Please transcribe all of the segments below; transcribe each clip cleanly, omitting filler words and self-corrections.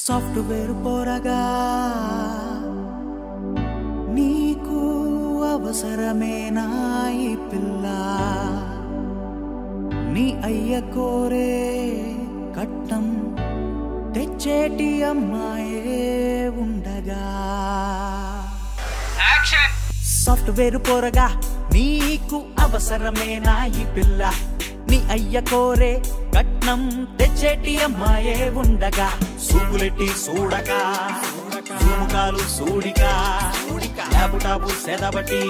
software పోరగా నీకు అవసరమేనా ఈ పిల్ల నీ అయ్య కోరే కట్నం తెచ్చేటి అమ్మాయే ఉండగా సాఫ్ట్వేర్ పోరగా నీకు అవసరమేనా ఈ పిల్ల నీ అయ్య కోరే కట్నం తెచ్చేటి అమ్మాయే ఉండగా సూపులెట్టి సూడక జూముకాలు సూడిక టాపు సెదబట్టి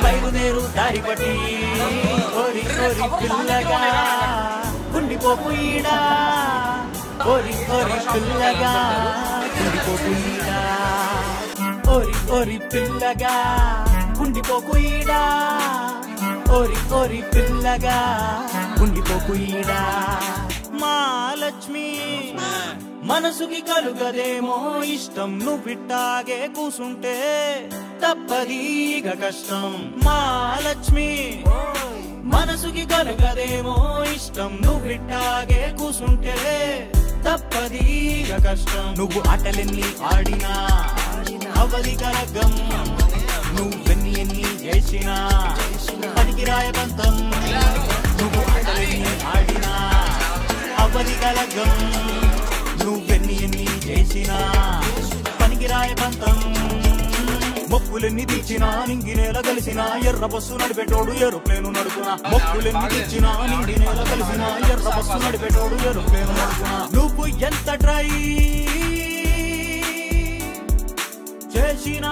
బయలుదేరు దారిపట్టి ఓరి ఓరి పిల్లగా గుండిపోపు ఈడా ఓరి ఓరి పిల్లగా గుండిపోపు ఈడా ఓరి ఓరి పిల్లగా గుండిపోకు ఈడా ఓరి ఓరి పిల్లగా గుండిపోకు ఈడా మా లక్ష్మి మనసుకి కలుగదేమో ఇష్టం నువ్విట్టాగే కూసుంటే తప్పదీగ కష్టం మా లక్ష్మి మనసుకి కలుగదేమో ఇష్టం నువ్విట్టాగే కూసుంటే తప్పదీగ కష్టం నువ్వు ఆటలెన్ని ఆడినా అవధి కలగం నువ్వెన్ని ఎన్ని చేసినా పనికి రాయబంతం నువ్వు ఆటలెన్ని ఆడినా అవధి కలగం నువ్వెన్ని ఎన్ని చేసినా పనికి రాయబంతం మొక్కులెన్ని తీర్చినా నింగి నేల కలిసినా ఎర్ర బస్సు నడిపెట్టోడు ఏరోప్లేను నడుపునా మొక్కులెన్ని తీర్చినా నింగి నేల కలిసినా ఎర్ర బస్సు నడిపెట్టోడు ఏరోప్లేను నడుపునా నువ్వు ఎంత ట్రై చేసినా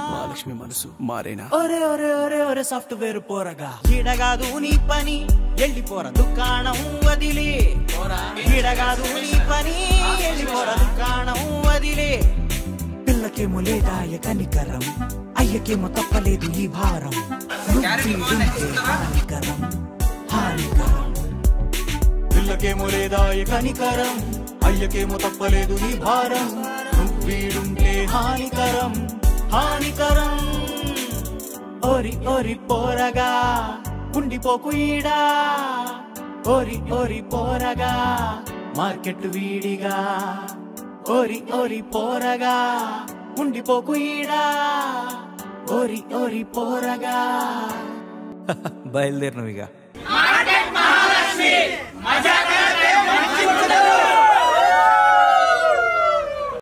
మహాలక్ష్మి మనసు మారేనా ఒరే ఒరే ఒరే ఒరే సాఫ్ట్వేర్ పోరగా ఈడగాదు నీ పని ఎళ్ళిపోర దుకాణం వదిలే ఈడగాదు నీ పని ఎళ్ళిపోర దుకాణం వదిలే పిల్లకేమో లేదాయ కనికరం అయ్యకేమో తప్పలేదు ఈ భారం హానికరం హానికరం పిల్లకేమో లేదాయ కనికరం అయ్యకేమో తప్పలేదు ఈ భారం నువ్వీడుంటే హానికరం హానికరం ఓరి ఓరి పోరగా ఉండిపోకు ఈడా ఓరి ఓరి పోరగా మార్కెట్ వీడిగా ఓరి ఓరి పోరగా ఉండిపోకు ఈడా ఓరి ఓరి పోరగా బయలుదేరినవిగా మహాలక్ష్మి